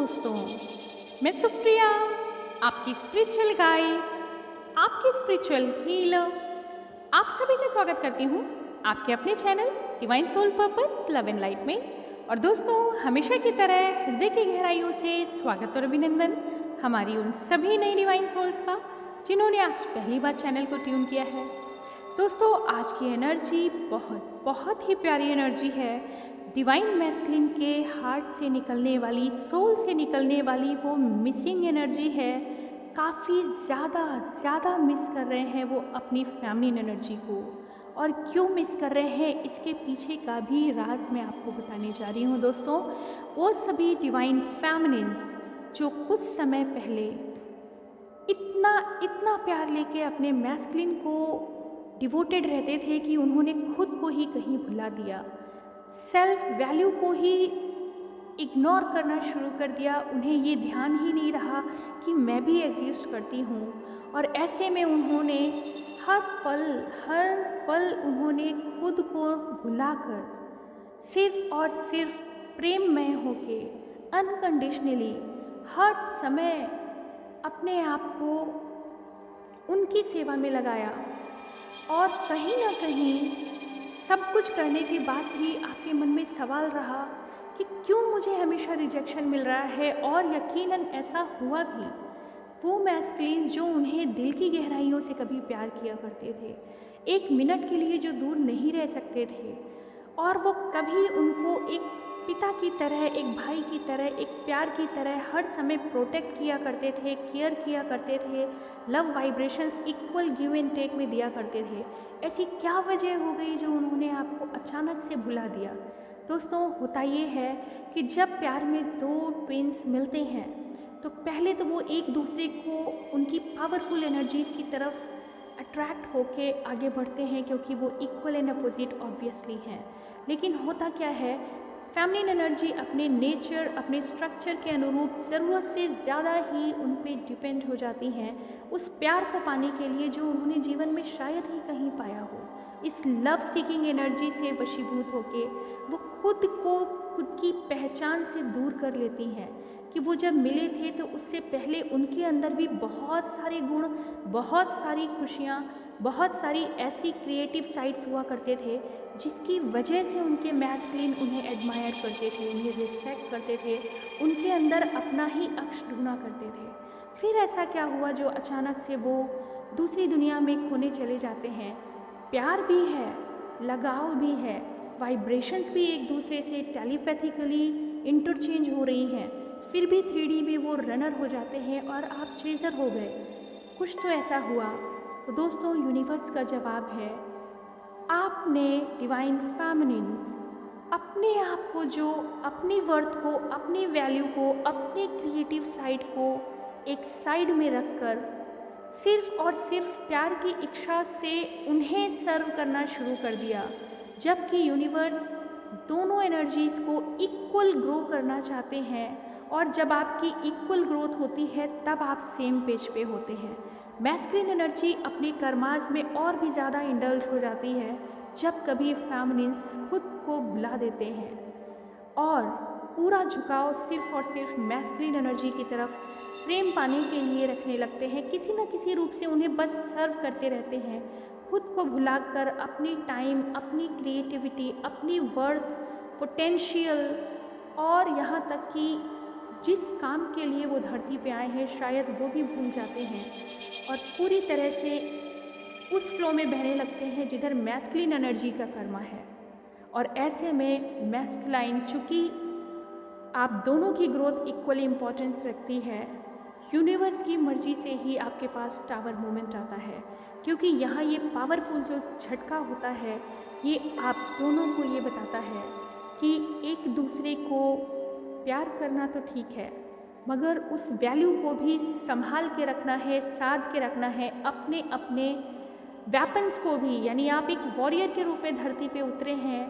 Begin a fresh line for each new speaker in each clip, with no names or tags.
दोस्तों, मैं सुप्रिया, आपकी स्पिरिचुअल गाइड, आपकी स्पिरिचुअल हीलर, आप सभी का स्वागत करती हूँ आपके अपने channel divine soul purpose love and light में। और दोस्तों, हमेशा की तरह हृदय की गहराइयों से स्वागत और अभिनंदन हमारी उन सभी नई डिवाइन सोल्स का जिन्होंने आज पहली बार चैनल को ट्यून किया है। दोस्तों, आज की एनर्जी बहुत ही प्यारी एनर्जी है। डिवाइन मैस्कुलिन के हार्ट से निकलने वाली, सोल से निकलने वाली वो मिसिंग एनर्जी है। काफ़ी ज़्यादा मिस कर रहे हैं वो अपनी फेमिनिन एनर्जी को। और क्यों मिस कर रहे हैं, इसके पीछे का भी राज मैं आपको बताने जा रही हूँ। दोस्तों, वो सभी डिवाइन फेमिनिन्स जो कुछ समय पहले इतना प्यार लेके अपने मैस्कुलिन को डिवोटेड रहते थे कि उन्होंने खुद को ही कहीं भुला दिया, सेल्फ वैल्यू को ही इग्नोर करना शुरू कर दिया। उन्हें ये ध्यान ही नहीं रहा कि मैं भी एग्जिस्ट करती हूँ। और ऐसे में उन्होंने हर पल उन्होंने खुद को भुलाकर सिर्फ और सिर्फ प्रेममय होके अनकंडीशनली हर समय अपने आप को उनकी सेवा में लगाया। और कहीं ना कहीं सब कुछ करने के बाद भी आपके मन में सवाल रहा कि क्यों मुझे हमेशा रिजेक्शन मिल रहा है। और यकीनन ऐसा हुआ भी। वो मैस्कुलिन जो उन्हें दिल की गहराइयों से कभी प्यार किया करते थे, एक मिनट के लिए जो दूर नहीं रह सकते थे, और वो कभी उनको एक पिता की तरह, एक भाई की तरह, एक प्यार की तरह हर समय प्रोटेक्ट किया करते थे, केयर किया करते थे, love vibrations equal give and take में दिया करते थे। ऐसी क्या वजह हो गई जो उन्होंने आपको अचानक से भुला दिया? दोस्तों, होता ये है कि जब प्यार में दो ट्विंस मिलते हैं तो पहले तो वो एक दूसरे को उनकी पावरफुल एनर्जीज़ की तरफ अट्रैक्ट होके आगे बढ़ते हैं, क्योंकि वो इक्वल एंड अपोजिट ऑब्वियसली हैं। लेकिन होता क्या है, फेमिनिन एनर्जी अपने नेचर, अपने स्ट्रक्चर के अनुरूप ज़रूरत से ज़्यादा ही उन पे डिपेंड हो जाती हैं उस प्यार को पाने के लिए जो उन्होंने जीवन में शायद ही कहीं पाया हो। इस लव सीकिंग एनर्जी से वशीभूत होके वो खुद को खुद की पहचान से दूर कर लेती हैं कि वो जब मिले थे तो उससे पहले उनके अंदर भी बहुत सारे गुण, बहुत सारी खुशियाँ, बहुत सारी ऐसी क्रिएटिव साइड्स हुआ करते थे जिसकी वजह से उनके मैस्कुलिन उन्हें एडमायर करते थे, उन्हें रिस्पेक्ट करते थे, उनके अंदर अपना ही अक्ष ढूंढा करते थे। फिर ऐसा क्या हुआ जो अचानक से वो दूसरी दुनिया में खोने चले जाते हैं? प्यार भी है, लगाव भी है, वाइब्रेशंस भी एक दूसरे से टेलीपैथिकली इंटरचेंज हो रही हैं, फिर भी 3D में वो रनर हो जाते हैं और आप चेजर हो गए। कुछ तो ऐसा हुआ। तो दोस्तों, यूनिवर्स का जवाब है, आपने डिवाइन फेमिनिन्स अपने आप को, जो अपनी वर्थ को, अपनी वैल्यू को, अपने क्रिएटिव साइड को एक साइड में रखकर सिर्फ और सिर्फ प्यार की इच्छा से उन्हें सर्व करना शुरू कर दिया। जबकि यूनिवर्स दोनों एनर्जीज़ को इक्वल ग्रो करना चाहते हैं, और जब आपकी इक्वल ग्रोथ होती है तब आप सेम पेज पे होते हैं। मैस्कुलिन एनर्जी अपने कर्मास में और भी ज़्यादा इंडल्ज हो जाती है जब कभी फेमिनिन्स खुद को भुला देते हैं और पूरा झुकाव सिर्फ और सिर्फ मैस्कुलिन एनर्जी की तरफ प्रेम पाने के लिए रखने लगते हैं। किसी न किसी रूप से उन्हें बस सर्व करते रहते हैं, खुद को भुलाकर अपनी टाइम, अपनी क्रिएटिविटी, अपनी वर्थ, पोटेंशियल, और यहाँ तक कि जिस काम के लिए वो धरती पे आए हैं शायद वो भी भूल जाते हैं और पूरी तरह से उस फ्लो में बहने लगते हैं जिधर मैस्कुलिन एनर्जी का कर्मा है। और ऐसे में मैस्कुलाइन, चूँकि आप दोनों की ग्रोथ इक्वली इम्पोर्टेंस रखती है, यूनिवर्स की मर्जी से ही आपके पास टावर मोमेंट आता है, क्योंकि यहाँ ये पावरफुल जो झटका होता है ये आप दोनों को ये बताता है कि एक दूसरे को प्यार करना तो ठीक है, मगर उस वैल्यू को भी संभाल के रखना है, साध के रखना है। अपने अपने वेपन्स को भी, यानी आप एक वॉरियर के रूप में धरती पे उतरे हैं,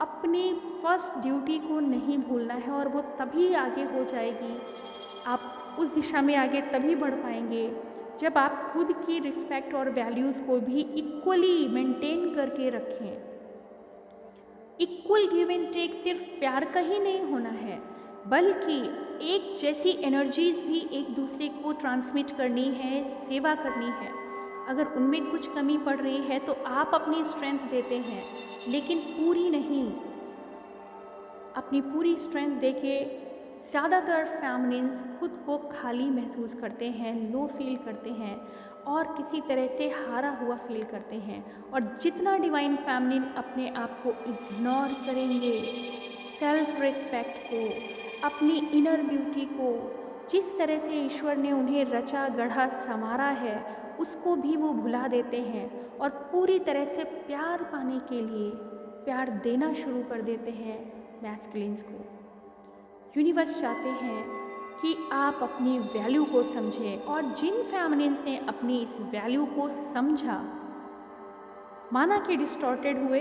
अपनी फर्स्ट ड्यूटी को नहीं भूलना है, और वो तभी आगे हो जाएगी। आप उस दिशा में आगे तभी बढ़ पाएंगे जब आप खुद की रिस्पेक्ट और वैल्यूज़ को भी इक्वली मेंटेन करके रखें। इक्वल गिव एंड टेक सिर्फ प्यार का ही नहीं होना है, बल्कि एक जैसी एनर्जीज भी एक दूसरे को ट्रांसमिट करनी है, सेवा करनी है। अगर उनमें कुछ कमी पड़ रही है तो आप अपनी स्ट्रेंथ देते हैं, लेकिन पूरी नहीं। अपनी पूरी स्ट्रेंथ देके ज़्यादातर फैमिलीन्स खुद को खाली महसूस करते हैं, लो फील करते हैं और किसी तरह से हारा हुआ फील करते हैं। और जितना डिवाइन फैमिलीन अपने आप को इग्नोर करेंगे, सेल्फ रिस्पेक्ट को, अपनी इनर ब्यूटी को, जिस तरह से ईश्वर ने उन्हें रचा गढ़ा संवारा है, उसको भी वो भुला देते हैं और पूरी तरह से प्यार पाने के लिए प्यार देना शुरू कर देते हैं मैस्कुलिन्स को। यूनिवर्स चाहते हैं कि आप अपनी वैल्यू को समझें, और जिन फैमिलीन्स ने अपनी इस वैल्यू को समझा, माना कि डिस्टॉर्टेड हुए,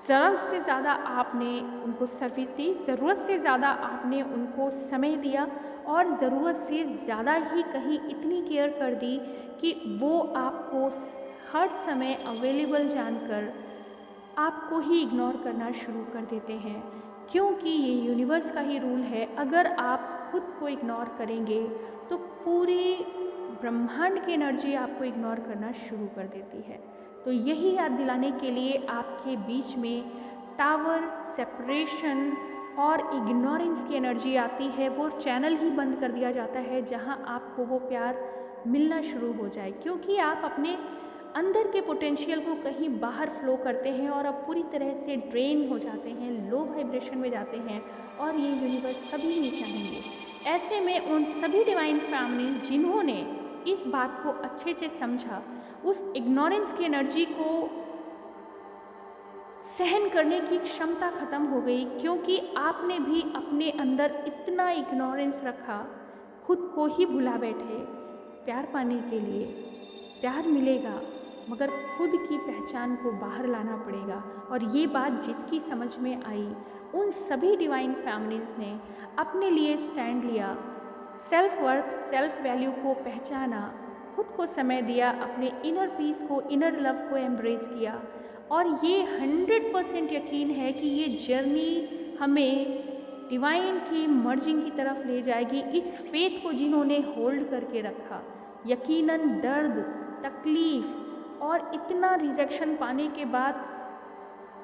ज़रूरत से ज़्यादा आपने उनको सर्विस दी, ज़रूरत से ज़्यादा आपने उनको समय दिया और ज़रूरत से ज़्यादा ही कहीं इतनी केयर कर दी कि वो आपको हर समय अवेलेबल जानकर आपको ही इग्नोर करना शुरू कर देते हैं। क्योंकि ये यूनिवर्स का ही रूल है, अगर आप खुद को इग्नोर करेंगे तो पूरी ब्रह्मांड की एनर्जी आपको इग्नोर करना शुरू कर देती है। तो यही याद दिलाने के लिए आपके बीच में टावर, सेपरेशन और इग्नोरेंस की एनर्जी आती है। वो चैनल ही बंद कर दिया जाता है जहां आपको वो प्यार मिलना शुरू हो जाए, क्योंकि आप अपने अंदर के पोटेंशियल को कहीं बाहर फ्लो करते हैं और अब पूरी तरह से ड्रेन हो जाते हैं, लो वाइब्रेशन में जाते हैं, और ये यूनिवर्स कभी नहीं चाहेंगे। ऐसे में उन सभी डिवाइन फैमिली जिन्होंने इस बात को अच्छे से समझा, उस इग्नोरेंस की एनर्जी को सहन करने की क्षमता खत्म हो गई, क्योंकि आपने भी अपने अंदर इतना इग्नोरेंस रखा, खुद को ही भुला बैठे। प्यार पाने के लिए प्यार मिलेगा, मगर खुद की पहचान को बाहर लाना पड़ेगा। और ये बात जिसकी समझ में आई, उन सभी डिवाइन फैमिलीज ने अपने लिए स्टैंड लिया, सेल्फ वर्थ, सेल्फ वैल्यू को पहचाना, खुद को समय दिया, अपने इनर पीस को, इनर लव को एम्ब्रेस किया। और ये 100% यकीन है कि ये जर्नी हमें डिवाइन की मर्जिंग की तरफ ले जाएगी। इस फेथ को जिन्होंने होल्ड करके रखा, यकीनन दर्द, तकलीफ़ और इतना रिजेक्शन पाने के बाद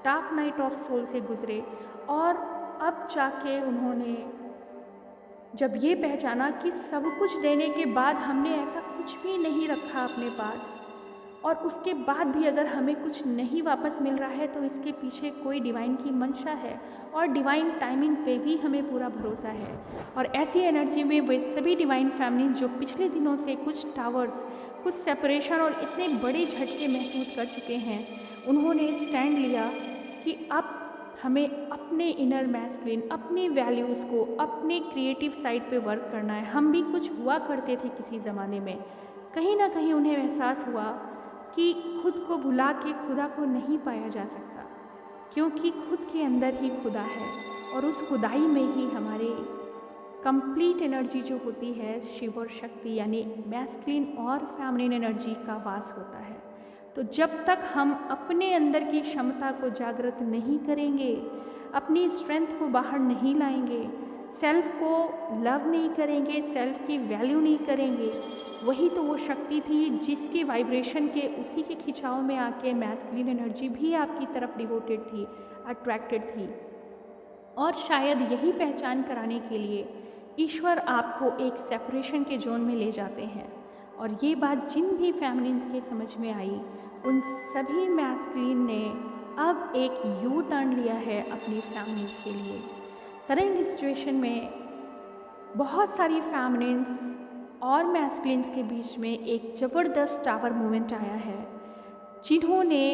डार्क नाइट ऑफ सोल से गुजरे, और अब जाके उन्होंने जब ये पहचाना कि सब कुछ देने के बाद हमने ऐसा कुछ भी नहीं रखा अपने पास, और उसके बाद भी अगर हमें कुछ नहीं वापस मिल रहा है तो इसके पीछे कोई डिवाइन की मंशा है, और डिवाइन टाइमिंग पे भी हमें पूरा भरोसा है। और ऐसी एनर्जी में वे सभी डिवाइन फैमिली जो पिछले दिनों से कुछ टावर्स, कुछ सेपरेशन और इतने बड़े झटके महसूस कर चुके हैं, उन्होंने स्टैंड लिया कि अब हमें अपने इनर मैस्कुलिन, अपनी वैल्यूज़ को, अपने क्रिएटिव साइड पे वर्क करना है। हम भी कुछ हुआ करते थे किसी ज़माने में, कहीं ना कहीं उन्हें एहसास हुआ कि खुद को भुला के खुदा को नहीं पाया जा सकता, क्योंकि खुद के अंदर ही खुदा है, और उस खुदाई में ही हमारे कंप्लीट एनर्जी जो होती है, शिव और शक्ति यानी मैस्कुलिन और फेमिनिन एनर्जी का वास होता है। तो जब तक हम अपने अंदर की क्षमता को जागृत नहीं करेंगे, अपनी स्ट्रेंथ को बाहर नहीं लाएंगे, सेल्फ को लव नहीं करेंगे, सेल्फ की वैल्यू नहीं करेंगे, वही तो वो शक्ति थी जिसके वाइब्रेशन के, उसी के खिंचाव में आके मैस्कुलिन एनर्जी भी आपकी तरफ डिवोटेड थी, अट्रैक्टेड थी। और शायद यही पहचान कराने के लिए ईश्वर आपको एक सेपरेशन के जोन में ले जाते हैं। और ये बात जिन भी फैमिलीज के समझ में आई, उन सभी मैस्कुलिन ने अब एक यू टर्न लिया है अपनी फैमिलीज के लिए। करेंट सिचुएशन में बहुत सारी फैमिलीज और मैस्कुलिन्स के बीच में एक ज़बरदस्त टावर मूवमेंट आया है, जिन्होंने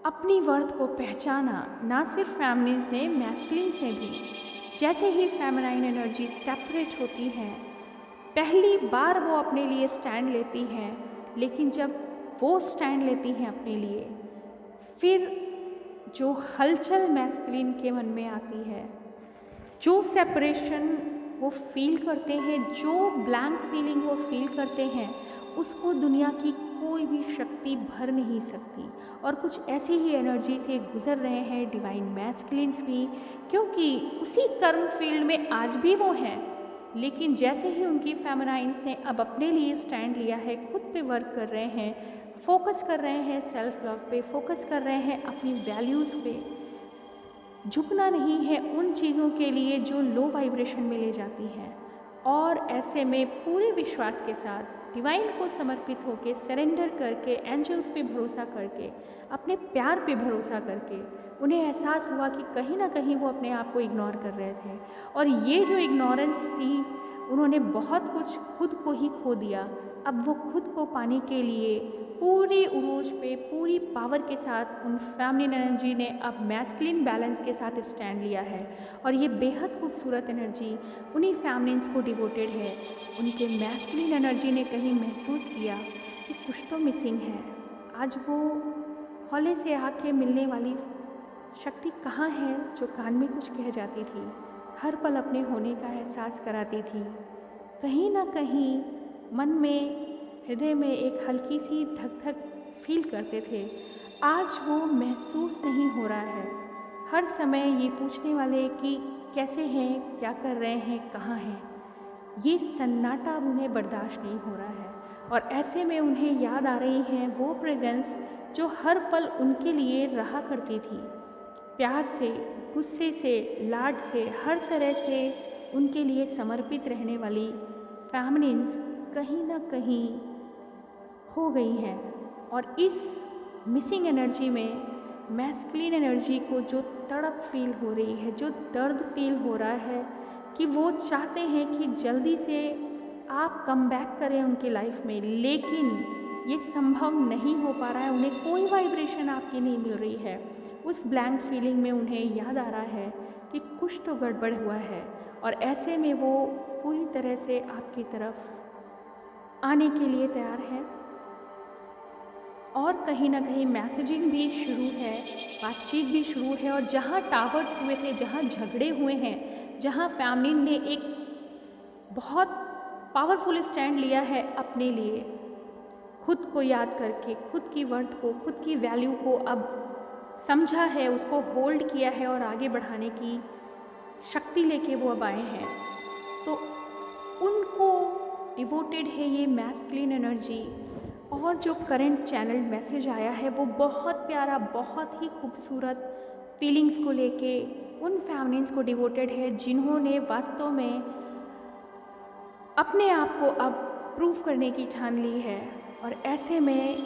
अपनी वर्थ को पहचाना। ना सिर्फ फैमिलीज ने, मैस्कुलिन्स ने भी। जैसे ही फेमिनाइन एनर्जी सेपरेट होती हैं, पहली बार वो अपने लिए स्टैंड लेती हैं, लेकिन जब वो स्टैंड लेती हैं अपने लिए, फिर जो हलचल मैस्कुलिन के मन में आती है, जो सेपरेशन वो फील करते हैं, जो ब्लैंक फीलिंग वो फील करते हैं, उसको दुनिया की कोई भी शक्ति भर नहीं सकती। और कुछ ऐसी ही एनर्जी से गुजर रहे हैं डिवाइन मैस्कुलिन्स भी, क्योंकि उसी कर्म फील्ड में आज भी वो हैं। लेकिन जैसे ही उनकी फेमिनाइन्स ने अब अपने लिए स्टैंड लिया है, खुद पे वर्क कर रहे हैं, फोकस कर रहे हैं सेल्फ लव पे, फोकस कर रहे हैं अपनी वैल्यूज़ पे, झुकना नहीं है उन चीज़ों के लिए जो लो वाइब्रेशन में ले जाती हैं। और ऐसे में पूरे विश्वास के साथ डिवाइन को समर्पित होकर, सरेंडर करके, एंजल्स पे भरोसा करके, अपने प्यार पे भरोसा करके, उन्हें एहसास हुआ कि कहीं ना कहीं वो अपने आप को इग्नोर कर रहे थे। और ये जो इग्नोरेंस थी, उन्होंने बहुत कुछ खुद को ही खो दिया। अब वो खुद को पाने के लिए पूरी उरूज पे, पूरी पावर के साथ उन फेमिनिन एनर्जी ने अब मैस्कुलिन बैलेंस के साथ स्टैंड लिया है। और ये बेहद खूबसूरत एनर्जी उन्हीं फेमिनिन्स को डिवोटेड है। उनके मैस्कुलिन एनर्जी ने कहीं महसूस किया कि कुछ तो मिसिंग है। आज वो हौले से आके मिलने वाली शक्ति कहाँ है जो कान में कुछ कह जाती थी, हर पल अपने होने का एहसास कराती थी। कहीं ना कहीं मन में, हृदय में एक हल्की सी धक धक फील करते थे। आज वो महसूस नहीं हो रहा है। हर समय ये पूछने वाले कि कैसे हैं, क्या कर रहे हैं, कहाँ हैं। ये सन्नाटा अब उन्हें बर्दाश्त नहीं हो रहा है। और ऐसे में उन्हें याद आ रही हैं वो प्रेजेंस जो हर पल उनके लिए रहा करती थी। प्यार से, गुस्से से, लाड से, हर तरह से उनके लिए समर्पित रहने वाली फेमिनिन्स कहीं ना कहीं हो गई हैं। और इस मिसिंग एनर्जी में मैस्कुलिन एनर्जी को जो तड़प फील हो रही है, जो दर्द फील हो रहा है, कि वो चाहते हैं कि जल्दी से आप कम बैक करें उनकी लाइफ में, लेकिन ये संभव नहीं हो पा रहा है। उन्हें कोई वाइब्रेशन आपकी नहीं मिल रही है। उस ब्लैंक फीलिंग में उन्हें याद आ रहा है कि कुछ तो गड़बड़ हुआ है। और ऐसे में वो पूरी तरह से आपकी तरफ आने के लिए तैयार है। और कहीं ना कहीं मैसेजिंग भी शुरू है, बातचीत भी शुरू है। और जहाँ टावर्स हुए थे, जहाँ झगड़े हुए हैं, जहाँ फेमिनिन ने एक बहुत पावरफुल स्टैंड लिया है अपने लिए, खुद को याद करके, खुद की वर्थ को, खुद की वैल्यू को अब समझा है, उसको होल्ड किया है और आगे बढ़ाने की शक्ति लेके वो अब आए हैं, तो उनको डिवोटेड है ये मैस्कुलिन एनर्जी। और जो करंट चैनल मैसेज आया है वो बहुत प्यारा, बहुत ही खूबसूरत फीलिंग्स को लेके उन फेमिनिन्स को डिवोटेड है जिन्होंने वास्तव में अपने आप को अब प्रूव करने की ठान ली है। और ऐसे में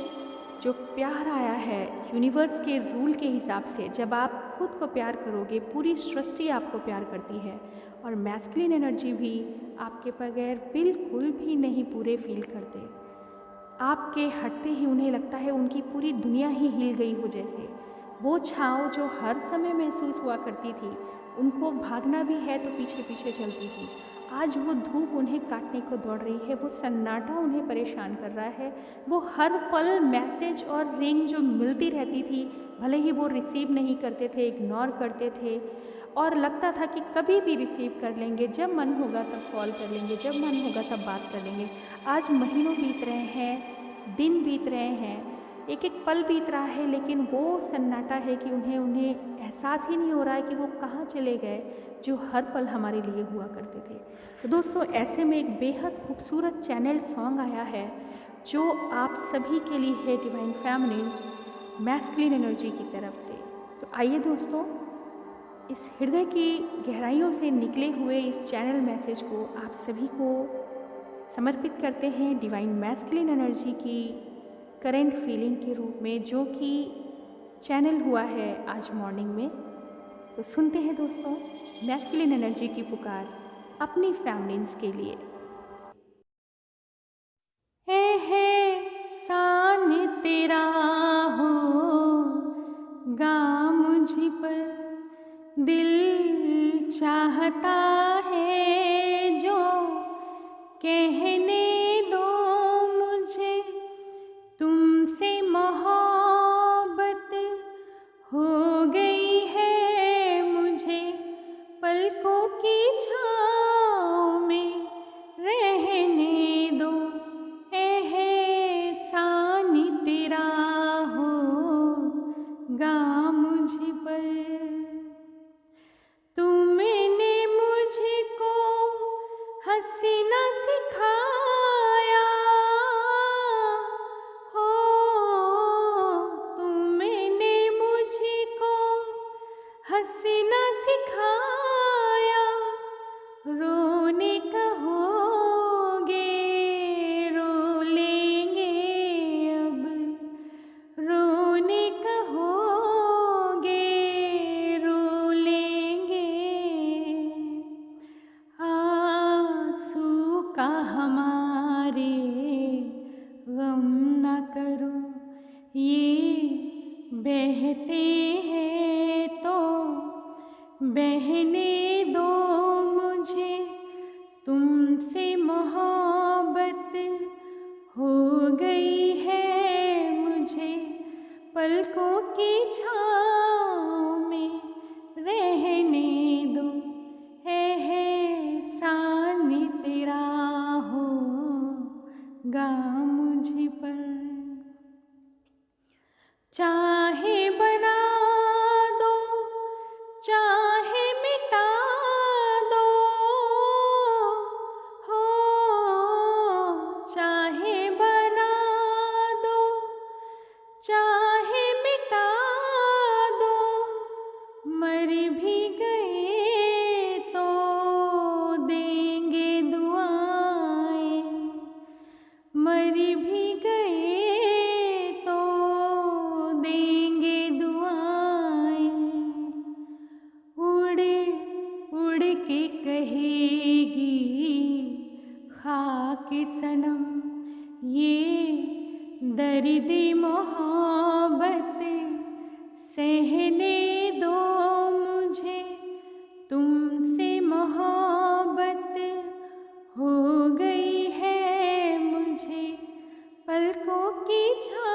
जो प्यार आया है यूनिवर्स के रूल के हिसाब से, जब आप खुद को प्यार करोगे, पूरी सृष्टि आपको प्यार करती है। और मैस्कुलिन एनर्जी भी आपके बगैर बिल्कुल भी नहीं पूरे फील करते। आपके हटते ही उन्हें लगता है उनकी पूरी दुनिया ही हिल गई हो जैसे। वो छाँव जो हर समय महसूस हुआ करती थी, उनको भागना भी है तो पीछे पीछे चलती थी, आज वो धूप उन्हें काटने को दौड़ रही है। वो सन्नाटा उन्हें परेशान कर रहा है। वो हर पल मैसेज और रिंग जो मिलती रहती थी, भले ही वो रिसीव नहीं करते थे, इग्नोर करते थे, और लगता था कि कभी भी रिसीव कर लेंगे, जब मन होगा तब कॉल कर लेंगे, जब मन होगा तब बात कर लेंगे। आज महीनों बीत रहे हैं, दिन बीत रहे हैं, एक एक पल बीत रहा है, लेकिन वो सन्नाटा है कि उन्हें एहसास ही नहीं हो रहा है कि वो कहाँ चले गए जो हर पल हमारे लिए हुआ करते थे। तो दोस्तों, ऐसे में एक बेहद खूबसूरत चैनल सॉन्ग आया है जो आप सभी के लिए है, डिवाइन फेमिनिन्स मैस्कुलिन एनर्जी की तरफ से। तो आइए दोस्तों, इस हृदय की गहराइयों से निकले हुए इस चैनल मैसेज को आप सभी को समर्पित करते हैं डिवाइन मैस्कुलिन एनर्जी की करंट फीलिंग के रूप में, जो कि चैनल हुआ है आज मॉर्निंग में। तो सुनते हैं दोस्तों मैस्कुलिन एनर्जी की पुकार अपनी फेमिनिन्स के लिए। एहसान तेरा होगा मुझ पर, दिल चाहता है जो कहने दो मुझे, तुमसे मोहब्बत हो गई है मुझे, पलकों की छाँव में हंसना सिखाया हो तुमने मुझको, हंसना सिखाया। रोने कहोगे रो लेंगे अब, रोने कहोगे रो लेंगे। आंसू का हमारे गम न करो, ये बहते हैं तो बहने दो मुझे। तुमसे मोहब्बत हो गई है मुझे, पलकों की छाँव में रहने दो। एहसान तेरा होगा मुझ पर। चाहे बना दो चाहे मिटा दो हो, चाहे बना दो चाहे मिटा दो। मर भी गए तो देंगे दुआएं, मर भी गए तो देंगे दुआएं। उड़ उड़ के कहेगी खाक सनम, ये दर्द मोहब्बत सहने दो मुझे। तुमसे मोहब्बत हो गई है मुझे, पलकों की छाँव